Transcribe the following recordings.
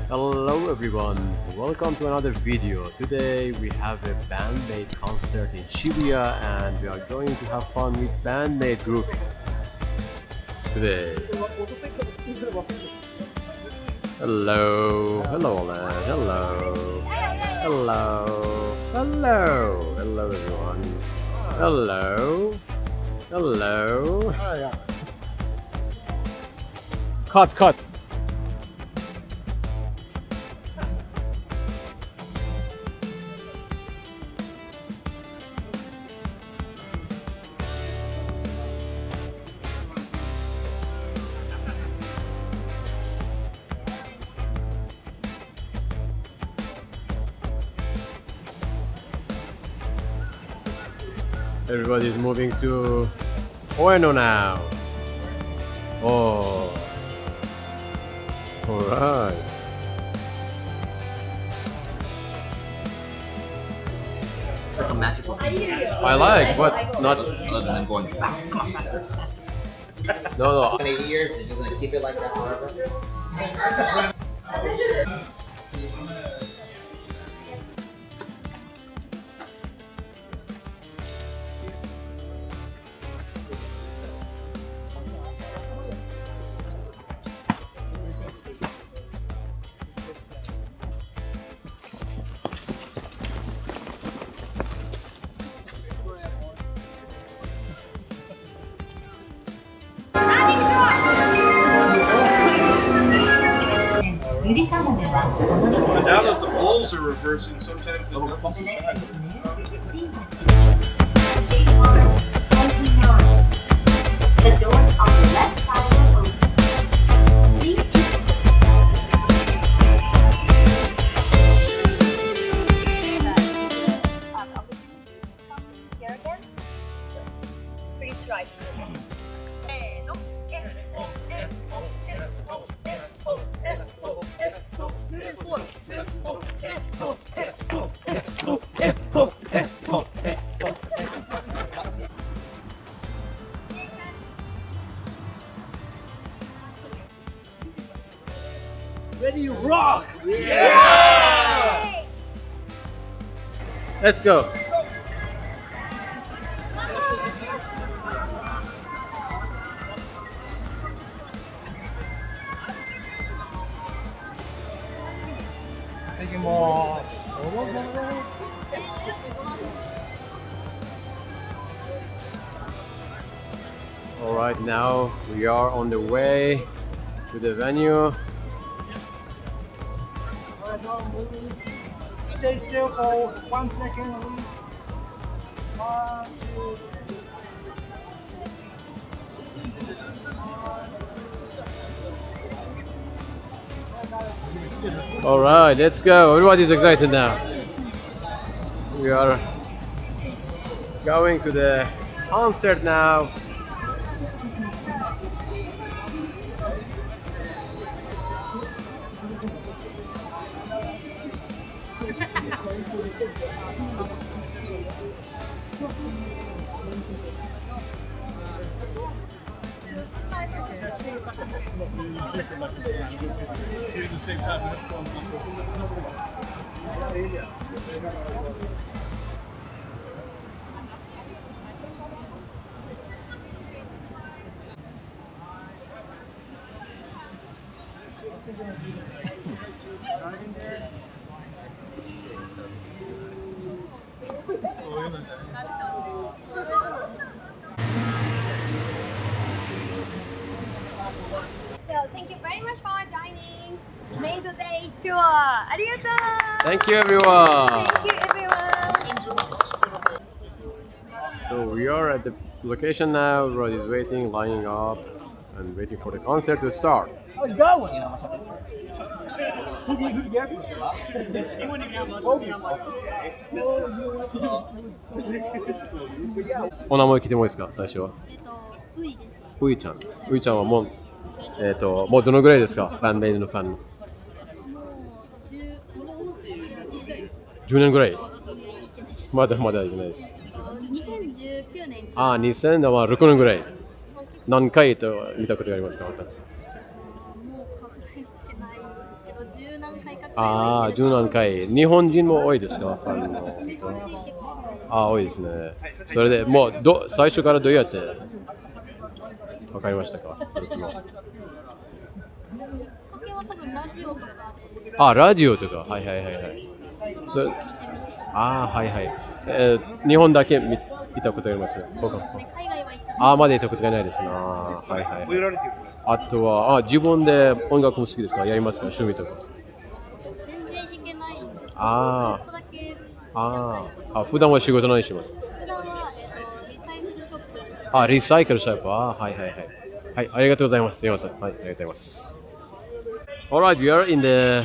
Hello everyone, welcome to another video. Today we have a Maid concert in Shibuya and we are going to have fun with Maid group today. Hello, hello man, hello, hello, hello, hello everyone, hello, hello. Cut. Everybody's moving to Ueno now. Oh, all right. Like a magical thing. I like, but not. Other than going back. Come on, faster. No. 80 years, you're just gonna keep it like that forever. But now that the poles are reversing, sometimes it doubles back. The doors on the left side are open. Please here again. Please right. Ready, rock! Yeah! Let's go. Taking more. All right, now we are on the way to the venue. Stay still for 1 second. 1, 2. All right, let's go. Everybody's excited now. We are going to the concert now. At the same time, let's go. So thank you very much for joining Maid Day tour. ありがとう. Thank you, everyone. Thank you, everyone. So we are at the location now. Everybody's waiting, lining up, and waiting for the concert to start. How's it going?お名前聞いてもいいですか、最初は。ういちゃん。ういちゃんはもう、もうどのぐらいですか、メイドのファンの。10年ぐらい。まだまだいけないです。2019年ああ、2006年ぐらい。何回と見たことがありますか、また。もう数えてないんですけど、10十何回かくらいああ、は行って十何回。日本人も多いですか、ファンのる。日人。本人結構ああ、多いですね。それでもう最初からどうやってわかりましたか、グループの。きっかけは多分ラジオとかで、あ、ラジオとか。はいはいはいはい。それその後聞いてみて、ああ、はいはい。日本だけ見たことあります。僕はで海外は行ったああ、まだ行ったことがないですな。はいはいはい。あとは、自分で音楽も好きですか、やりますか、趣味とか。全然弾けないんですけど、ちょあっとだけやったりとか。普段は仕事何します普段は、リサイクルショップ。あ、リサイクルショップ。はいはいはい。はい、ありがとうございます。すみません。はい、ありがとうございます。Alright, we are in the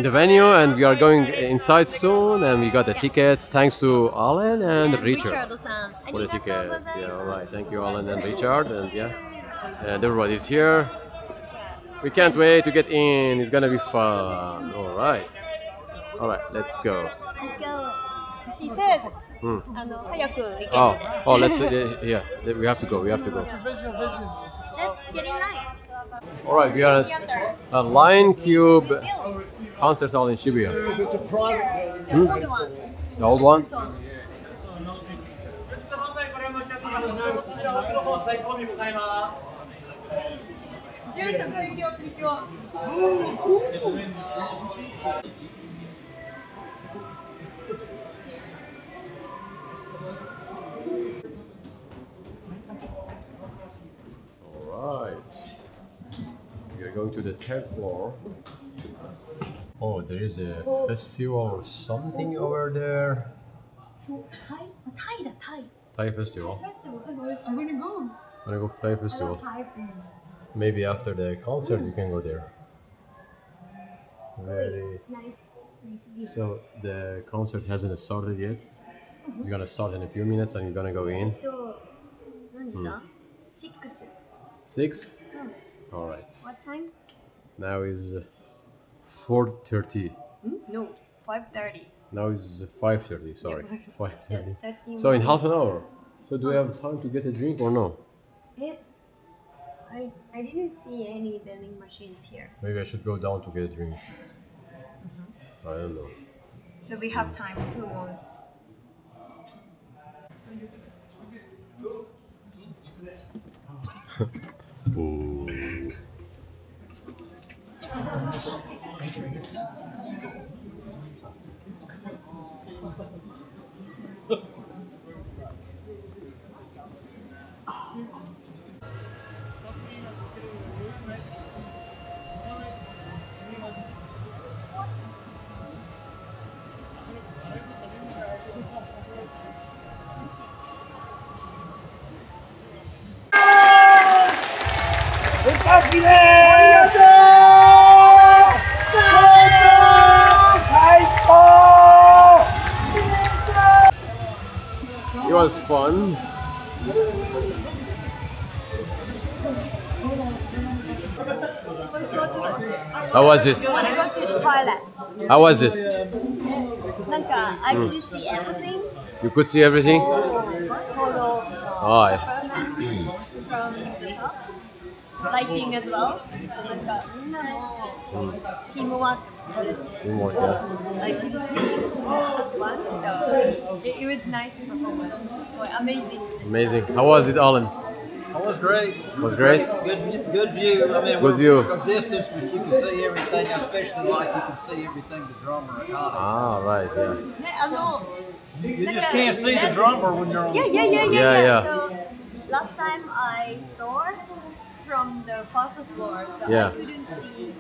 venue and we are going inside soon and we got the tickets thanks to Alan and Richard さん、あfor り the がとうご tickets. ざい Yeah, ま alright. Thank you Alan and Richard and yeah. And everybody's here. We can't wait to get in. It's gonna be fun. Alright. Alright, let's go. す。Let's go. She said, 早く行け。Let's yeah, we have to go. We have to go. Let's get in line. Alright, we are at Line Cube concert hall in Shibuya. The old one. The old one? Alright. We are going to the third floor. Oh, there is a festival or something over there. タイだ、タイ。 Thai festival. I'm gonna go. Wanna go for Thai festival? Thai food. Maybe after the concert you can go there. Very. Nice. Nice view. So the concert hasn't started yet. It's gonna start in a few minutes and you're gonna go in. 何時だ ?6. 6? Alright. What time? Now is 4:30. No, 5:30. Now is 5:30, sorry. 5:30. 13 So in half an hour. So do we have time to get a drink or no? I didn't see any vending machines here. Maybe I should go down to get a drink. I don't know. But we have time. Who won? Ooh. It was fun. How was it? I want to go to the toilet. How was it? I could see everything. You could see everything? Photo Oh, yeah. performance from the top. Lighting as well. So teamwork. Teamwork, yeah. Like you see all at once. So it was nice performance. Amazing. Amazing. How was it, Alan? It was great. Was great? Good view. I mean, Good view. From distance, but you can see everything. Especially like you can see everything the drummer got. Ah, right, yeah. You just can't see the drummer when you're on. Yeah. So last time I saw from the first floor, so Yeah. I couldn't see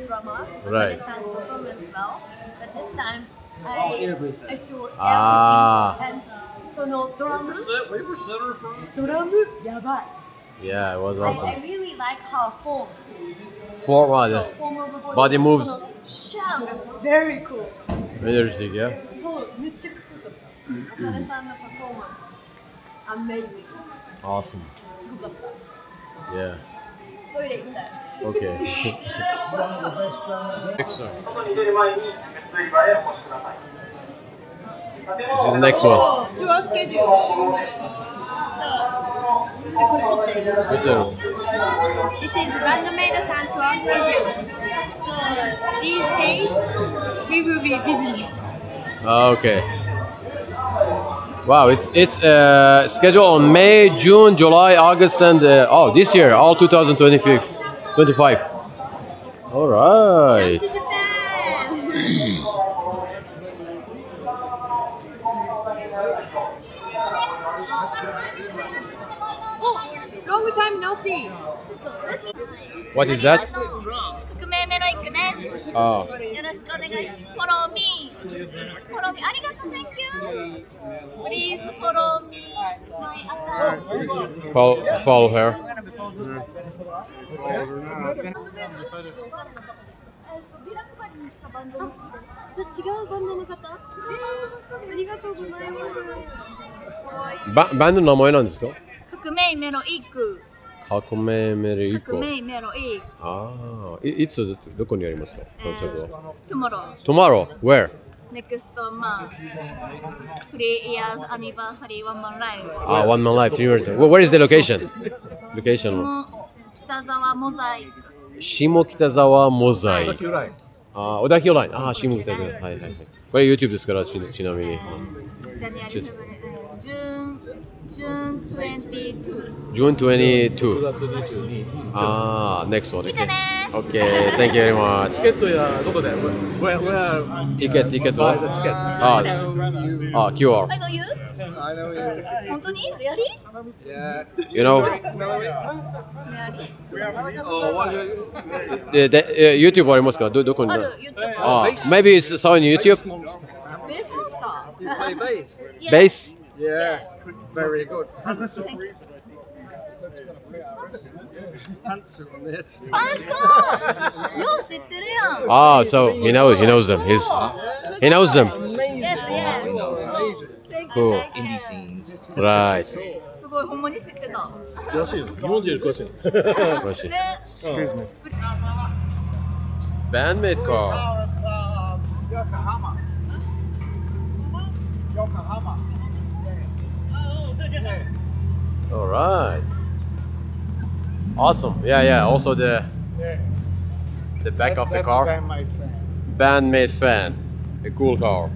drummer. Right. The sounds performance well, but this time everything. I saw everything. Ah. And so no drummer. We were center front. Drummer, yabai. Yeah, it was I awesome. really like her form. Forward. Form of the Body moves. Sound very cool. Interesting, yeah. そう、めっちゃかっこよかった。あかねさんのパフォーマンス。Amazing. Awesome. すごかった。 Yeah. トイレ行きたい。Okay. Next one. This is the next one. To our schedule. So, Good. this is Random Maid さん to our schedule. So, these days we will be busy. Okay. Wow, it's scheduled on May, June, July, August, and oh, this year, all 2025. 25. All right. To Japan. Oh, long time no see. What is that? 匿名メロイックです。 Oh, よろしくお願いします。フォローミー。フォローミー。ありがとう、Thank you. Please follow me. My account. follow her. ビラ配りに来たバンドの人。じゃあ違うバンドの方？ありがとうございます。バンドの名前なんですか？革命メロイック。革命メリーコ。革命メロイック。ああ、いつどこにありますか？コンサートは。Tomorrow. Tomorrow, where? Next month. 3 years anniversary one man live. Ah, one man live, 3 years. Where is the location? Location. 北沢モザイク。下北沢モザイク。あ、小田急ライン。あ、下北沢。はいはいはい。これ YouTube ですからちなみに。ジャニアリフェブレ、June 22. June 22. Ah, next one. 来てね Okay, thank you very much. チケットやどこで Where Ticket. buy the ticket? QR. I know you? I know you. 本当にリアリ Yeah. You know, Oh, what you... YouTube ありますか？どこに？ある YouTube。あ、maybe it's saw on YouTube. ベースモンスタ You play bass? ー。Bass. Yes, very good. Pants on the head. パンツよう知ってるやん。Ah, so he knows them. He knows them. Yes, yes. Cool. Indie scenes. Right. すごい、ほんまに知ってた。詳しいの。日本人より詳しいの。詳しい。ね。 Bandmate car. All right. Awesome. Yeah. Also the back of the car. Bandmate fan. A cool car.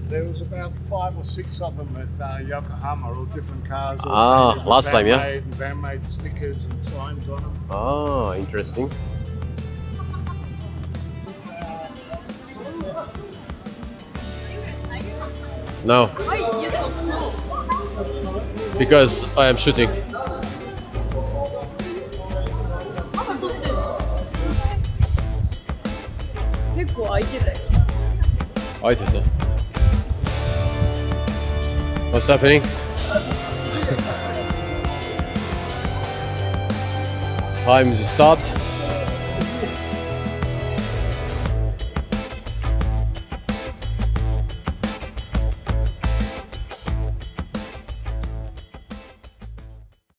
There was about 5 or 6 of them at Yokohama, all different cars. all Ah, painted with last time, yeah? Bandmate and Bandmate stickers and signs on them. Ah, interesting. No, Why are you so slow? because I am shooting. まだ撮ってんの？結構空いてたよ。I did it. What's happening? Time is stopped.